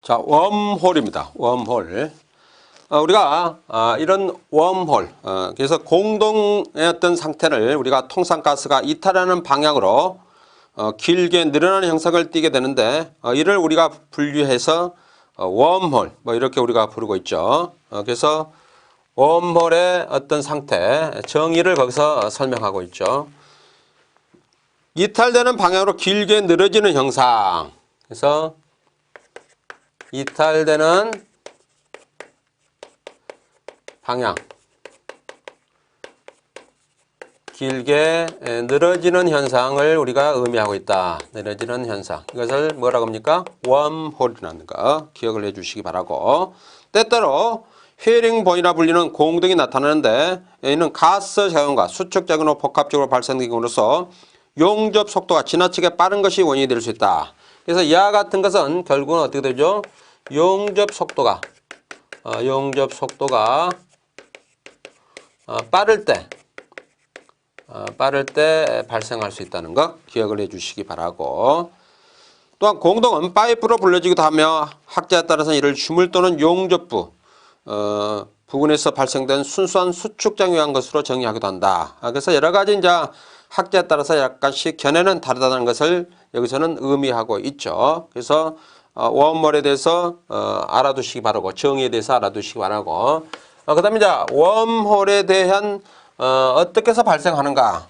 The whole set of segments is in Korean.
자, 웜홀입니다. 웜홀. 우리가 이런 웜홀, 그래서 공동의 어떤 상태를 우리가 통상가스가 이탈하는 방향으로 길게 늘어나는 형상을 띠게 되는데, 이를 우리가 분류해서 웜홀, 뭐 이렇게 우리가 부르고 있죠. 그래서 웜홀의 어떤 상태, 정의를 거기서 설명하고 있죠. 이탈되는 방향으로 길게 늘어지는 형상. 그래서 이탈되는 방향, 길게 늘어지는 현상을 우리가 의미하고 있다. 늘어지는 현상. 이것을 뭐라고 합니까? 웜홀이라는 거 기억을 해 주시기 바라고. 때때로 헤링본이라 불리는 공동이 나타나는데, 이는 가스 작용과 수축 작용으로 복합적으로 발생된 경우로서 용접 속도가 지나치게 빠른 것이 원인이 될 수 있다. 그래서 이와 같은 것은 결국은 어떻게 되죠? 용접 속도가 빠를 때 발생할 수 있다는 것 기억을 해 주시기 바라고. 또한 공동은 파이프로 불려지기도 하며 학자에 따라서는 이를 주물 또는 용접부 부분에서 발생된 순수한 수축작용에 의한 것으로 정의하기도 한다. 그래서 여러 가지 이제 학자에 따라서 약간씩 견해는 다르다는 것을 여기서는 의미하고 있죠. 그래서 웜홀에 대해서 알아두시기 바라고, 정의에 대해서 알아두시기 바라고. 그 다음에 이제 웜홀에 대한 어떻게 해서 발생하는가,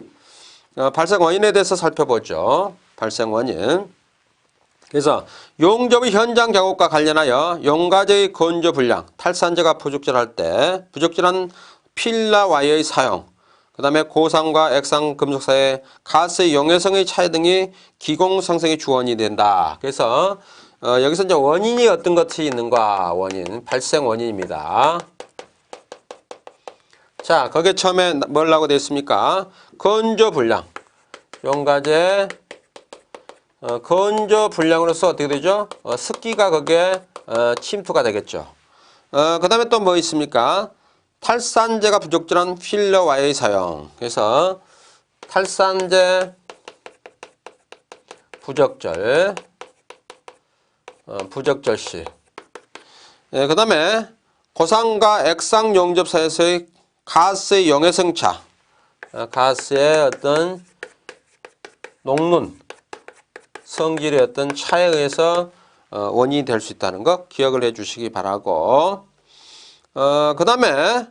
발생 원인에 대해서 살펴보죠. 발생 원인. 그래서 용접의 현장 작업과 관련하여 용가제의 건조 불량, 탈산제가 부적절할 때 부적절한 필라 와이어의 사용, 그 다음에 고산과 액상 금속 사이의 가스의 용해성의 차이 등이 기공 상승의 주원이 된다. 그래서 여기서 이제 원인이 어떤 것이 있는가, 원인, 발생 원인입니다. 자, 거기에 처음에 뭐라고 되어 있습니까? 건조 불량, 용가제 건조 불량으로서 어떻게 되죠? 습기가 거기에 침투가 되겠죠. 그 다음에 또 뭐 있습니까? 탈산제가 부적절한 필러 와이어의 사용. 그래서 탈산제 부적절 시. 그 다음에 고산과 액상 용접 사이에서의 가스의 용해성 차, 가스의 어떤 녹는 성질의 어떤 차에 의해서 원인이 될 수 있다는 거 기억을 해 주시기 바라고. 그 다음에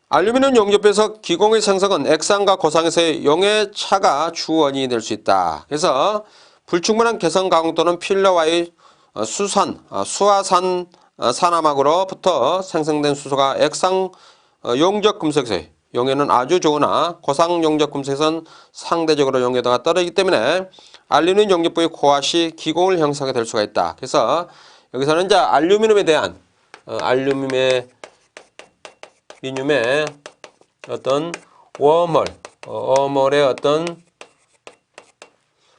알루미늄 용접에서 기공의 생성은 액상과 고상에서의 용해차가 주 원인이 될 수 있다. 그래서 불충분한 개성 가공 또는 필러와의 수화산 산화막으로부터 생성된 수소가 액상 용접 금속에서의 용해는 아주 좋으나 고상 용접 금속에서는 상대적으로 용해도가 떨어지기 때문에 알루미늄 용접부의 고화 시 기공을 형성하게 될 수가 있다. 그래서 여기서는 이제 알루미늄에 대한 알루미늄의 어떤 웜홀의 어떤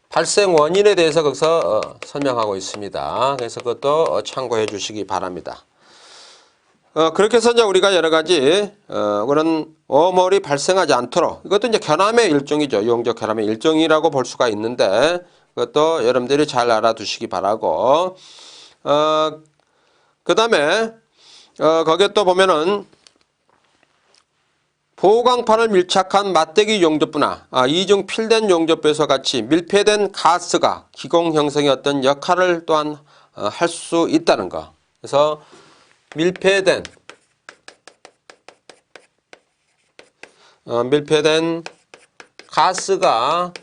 발생 원인에 대해서 거기서 설명하고 있습니다. 그래서 그것도 참고해 주시기 바랍니다. 그렇게 해서 이제 우리가 여러 가지 그런 웜홀이 발생하지 않도록, 이것도 이제 결함의 일종이죠. 용접 결함의 일종이라고 볼 수가 있는데, 그것도 여러분들이 잘 알아두시기 바라고. 그 다음에 거기에 또 보면은 보강판을 밀착한 맞대기 용접부나 이중 필된 용접부에서 같이 밀폐된 가스가 기공 형성의 어떤 역할을 또한 할 수 있다는 거. 그래서 밀폐된 가스가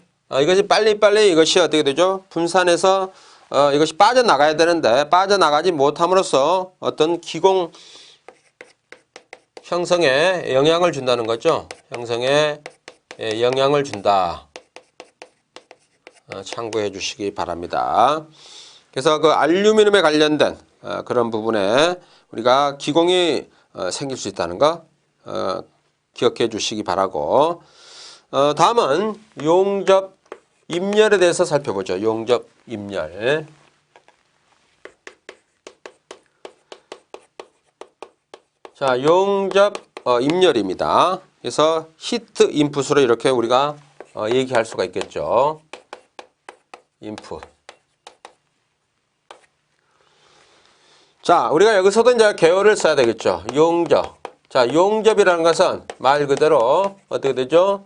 이것이 빨리빨리 이것이 어떻게 되죠? 분산해서 이것이 빠져나가야 되는데 빠져나가지 못함으로써 어떤 기공 형성에 영향을 준다는 거죠. 형성에 영향을 준다. 참고해 주시기 바랍니다. 그래서 그 알루미늄에 관련된 그런 부분에 우리가 기공이 생길 수 있다는 거 기억해 주시기 바라고. 다음은 용접 입열에 대해서 살펴보죠. 용접 입열. 자, 용접 입열입니다. 그래서 히트 인풋으로 이렇게 우리가 얘기할 수가 있겠죠. 인풋. 자, 우리가 여기서도 이제 개요를 써야 되겠죠. 용접. 자, 용접이라는 것은 말 그대로 어떻게 되죠?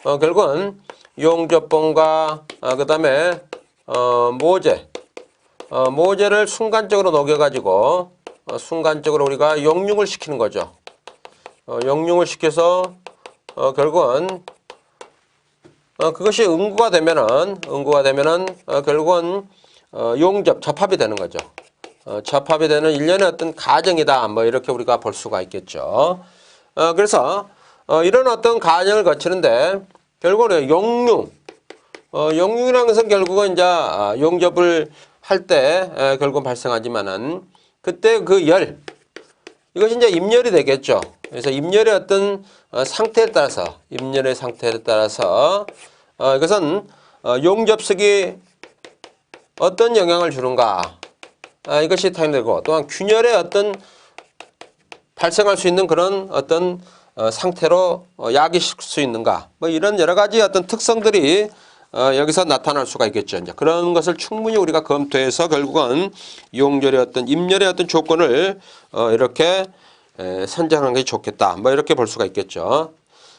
결국은 용접봉과 그 다음에 모재. 모재를 순간적으로 녹여가지고 순간적으로 우리가 용융을 시키는 거죠. 용융을 시켜서 결국은 그것이 응고가 되면은 결국은 용접, 접합이 되는 거죠. 접합이 되는 일련의 어떤 과정이다. 뭐 이렇게 우리가 볼 수가 있겠죠. 그래서 이런 어떤 과정을 거치는데 결국은 용융, 용융이라는 것은 결국은 이제 용접을 할 때 결국 발생하지만은 그때 그 열, 이것이 이제 입열이 되겠죠. 그래서 입열의 어떤 상태에 따라서, 입열의 상태에 따라서 이것은 용접석이 어떤 영향을 주는가, 이것이 타임되고, 또한 균열의 어떤 발생할 수 있는 그런 어떤 상태로 야기시킬 수 있는가, 뭐 이런 여러 가지 어떤 특성들이 여기서 나타날 수가 있겠죠. 이제 그런 것을 충분히 우리가 검토해서 결국은 용열의 어떤 입열의 어떤 조건을 이렇게 선정하는 것이 좋겠다. 뭐 이렇게 볼 수가 있겠죠.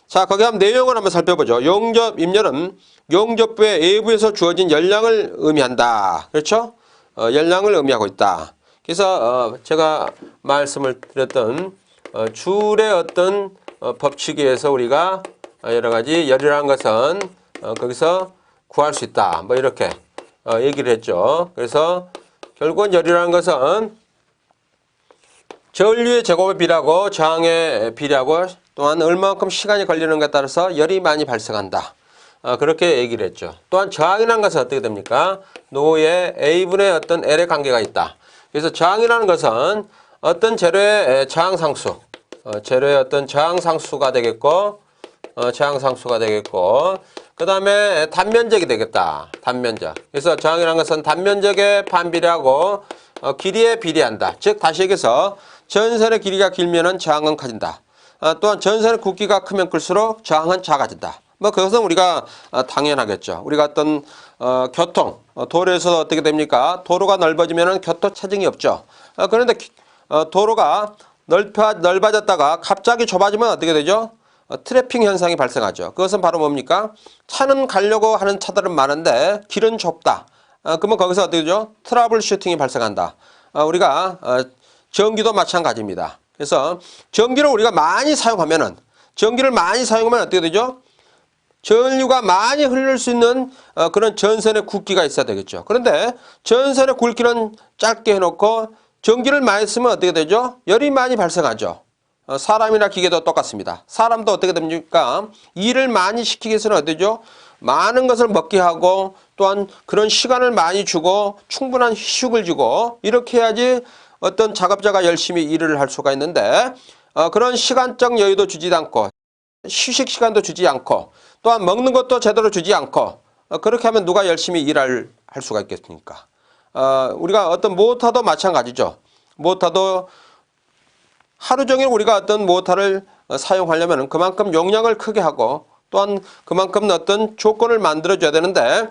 자, 거기 한번 내용을 한번 살펴보죠. 용접, 입열은 용접부의 외부에서 주어진 열량을 의미한다. 그렇죠? 열량을 의미하고 있다. 그래서 제가 말씀을 드렸던 줄의 어떤 법칙에 의해서 우리가 여러 가지 열이라는 것은 거기서 구할 수 있다. 뭐 이렇게 얘기를 했죠. 그래서 결국은 열이라는 것은 전류의 제곱에 비례하고 저항에 비례하고 또한 얼마만큼 시간이 걸리는가에 따라서 열이 많이 발생한다. 그렇게 얘기를 했죠. 또한 저항이라는 것은 어떻게 됩니까? 노의 A분의 어떤 L의 관계가 있다. 그래서 저항이라는 것은 어떤 재료의 저항상수, 재료의 어떤 저항상수가 되겠고, 그 다음에 단면적이 되겠다. 단면적. 그래서 저항이라는 것은 단면적에 반비례하고 길이에 비례한다. 즉 다시 얘기해서 전선의 길이가 길면은 저항은 커진다. 또한 전선의 굵기가 크면 클수록 저항은 작아진다. 뭐 그것은 우리가 당연하겠죠. 우리가 어떤 교통, 도로에서 어떻게 됩니까? 도로가 넓어지면은 교통 체증이 없죠. 그런데 도로가 넓어졌다가 갑자기 좁아지면 어떻게 되죠? 트래핑 현상이 발생하죠. 그것은 바로 뭡니까? 차는 가려고 하는 차들은 많은데 길은 좁다. 그러면 거기서 어떻게 되죠? 트러블 슈팅이 발생한다. 우리가 전기도 마찬가지입니다. 그래서 전기를 우리가 많이 사용하면은, 전기를 많이 사용하면 어떻게 되죠? 전류가 많이 흐를 수 있는 그런 전선의 굵기가 있어야 되겠죠. 그런데 전선의 굵기는 짧게 해놓고 전기를 많이 쓰면 어떻게 되죠? 열이 많이 발생하죠. 사람이나 기계도 똑같습니다. 사람도 어떻게 됩니까? 일을 많이 시키기 위해서는 어떻게 되죠? 많은 것을 먹게 하고 또한 그런 시간을 많이 주고 충분한 휴식을 주고 이렇게 해야지 어떤 작업자가 열심히 일을 할 수가 있는데 그런 시간적 여유도 주지 않고 휴식 시간도 주지 않고 또한 먹는 것도 제대로 주지 않고 그렇게 하면 누가 열심히 일할 수가 있겠습니까? 우리가 어떤 모터도 마찬가지죠. 모터도 하루 종일 우리가 어떤 모터를 사용하려면 그만큼 용량을 크게 하고 또한 그만큼 어떤 조건을 만들어줘야 되는데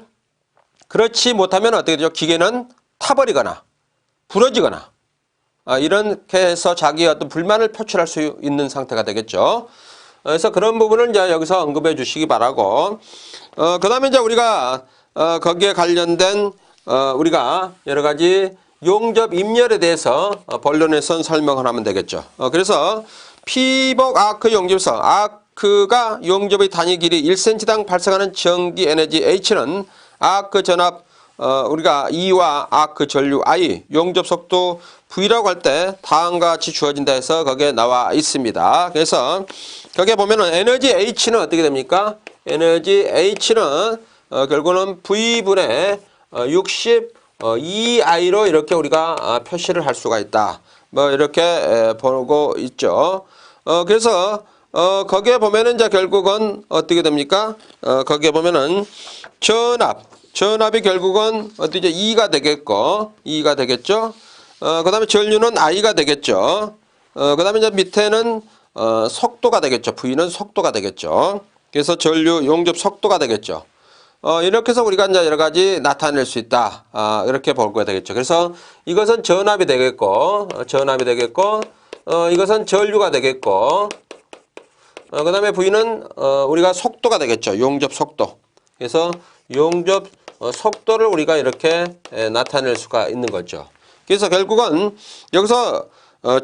그렇지 못하면 어떻게 되죠? 기계는 타버리거나 부러지거나 이렇게 해서 자기의 어떤 불만을 표출할 수 있는 상태가 되겠죠. 그래서 그런 부분을 이제 여기서 언급해 주시기 바라고 그 다음에 이제 우리가 거기에 관련된 우리가 여러 가지 용접 입열에 대해서 본론에선 설명을 하면 되겠죠. 그래서 피복 아크 용접석, 아크가 용접의 단위 길이 1cm당 발생하는 전기 에너지 H는 아크 전압 우리가 E와 아크 전류 I, 용접 속도 V라고 할 때 다음과 같이 주어진다 해서 거기에 나와 있습니다. 그래서 거기에 보면은 에너지 H는 어떻게 됩니까? 에너지 H는 결국은 V분의 60 EI로 이렇게 우리가 표시를 할 수가 있다. 뭐 이렇게 보고 있죠. 그래서 거기에 보면은 이제 결국은 어떻게 됩니까? 거기에 보면은 전압이 결국은 어떻게 E가 되겠고 E가 되겠죠. 그다음에 전류는 I가 되겠죠. 그다음에 이제 밑에는 속도가 되겠죠. V는 속도가 되겠죠. 그래서 전류 용접 속도가 되겠죠. 이렇게 해서 우리가 이제 여러 가지 나타낼 수 있다. 이렇게 볼 거가 되겠죠. 그래서 이것은 전압이 되겠고, 이것은 전류가 되겠고, 그 다음에 V는 우리가 속도가 되겠죠. 용접 속도. 그래서 용접 속도를 우리가 이렇게 나타낼 수가 있는 거죠. 그래서 결국은 여기서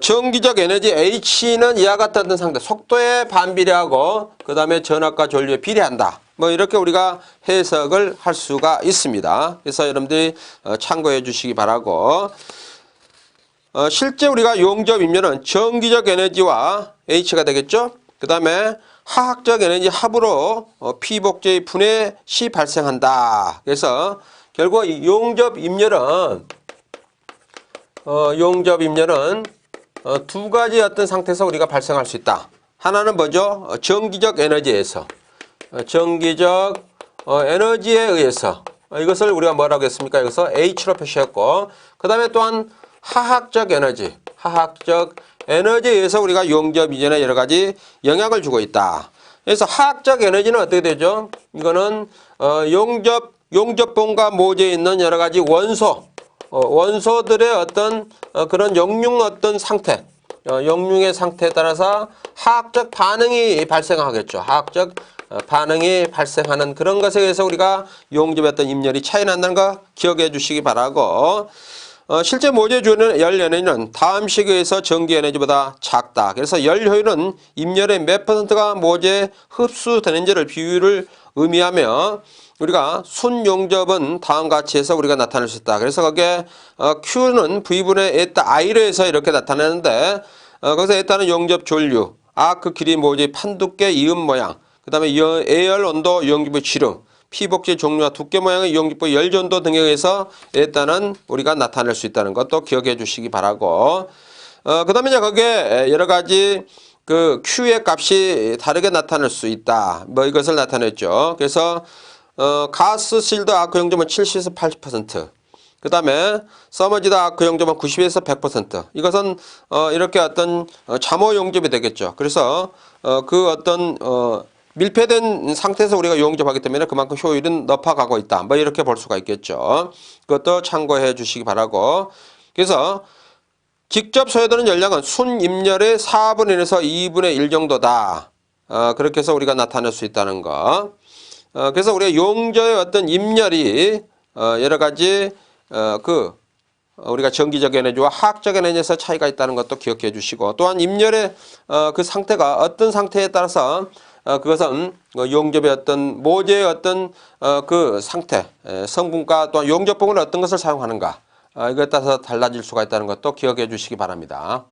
전기적 에너지 H는 이와 같은 어떤 상태, 속도에 반비례하고 그 다음에 전압과 전류에 비례한다. 뭐 이렇게 우리가 해석을 할 수가 있습니다. 그래서 여러분들이 참고해 주시기 바라고, 실제 우리가 용접 임료는 전기적 에너지와 H가 되겠죠. 그 다음에 화학적 에너지 합으로 P복제의 분해 시 발생한다. 그래서 결국 이 용접 임료는 두 가지 어떤 상태에서 우리가 발생할 수 있다. 하나는 뭐죠? 전기적 에너지에서, 에너지에 의해서, 이것을 우리가 뭐라고 했습니까? 여기서 H로 표시했고, 그 다음에 또한 화학적 에너지에 의해서 우리가 용접 이전에 여러 가지 영향을 주고 있다. 그래서 화학적 에너지는 어떻게 되죠? 이거는 용접봉과 모재에 있는 여러 가지 원소들의 어떤 그런 역융 어떤 상태, 역융의 상태에 따라서 화학적 반응이 발생하겠죠. 화학적 반응이 발생하는 그런 것에 의해서 우리가 용접의 어떤 임열이 차이 난다는 거 기억해 주시기 바라고, 실제 모재 주는 열 에너지는 다음 시기에서 전기 에너지보다 작다. 그래서 열 효율은 임열의 몇 %가 모재에 흡수되는지를 비율을 의미하며, 우리가 순용접은 다음과 같이 해서 우리가 나타낼 수 있다. 그래서 거기에 Q는 V분의 에타 I로 해서 이렇게 나타내는데, 거기서 에타는 용접 전류, 아크 길이 모재 판두께 이음 모양, 그 다음에 애열 온도 유용기부 지름, P복제 종류와 두께 모양의 유용기부 열전도 등에 의해서 에타는 우리가 나타낼 수 있다는 것도 기억해 주시기 바라고, 그 다음에 이제 거기에 여러 가지 그 Q의 값이 다르게 나타날 수 있다. 뭐 이것을 나타냈죠. 그래서 가스 실드 아크 용접은 70에서 80%, 그 다음에 서머지드 아크 용접은 90에서 100%. 이것은 이렇게 어떤 잠호 용접이 되겠죠. 그래서 그 어떤 밀폐된 상태에서 우리가 용접하기 때문에 그만큼 효율은 높아가고 있다. 뭐 이렇게 볼 수가 있겠죠. 그것도 참고해 주시기 바라고, 그래서 직접 소요되는 열량은 순임열의 4분의 1에서 2분의 1 정도다. 그렇게 해서 우리가 나타낼 수 있다는 거. 그래서 우리가 용접의 어떤 임열이 여러 가지 우리가 전기적 에너지와 화학적 에너지에서 차이가 있다는 것도 기억해 주시고, 또한 임열의 그 상태가 어떤 상태에 따라서 그것은 용접의 어떤 모재의 어떤 그 상태, 성분과 또한 용접봉을 어떤 것을 사용하는가, 이것에 따라서 달라질 수가 있다는 것도 기억해 주시기 바랍니다.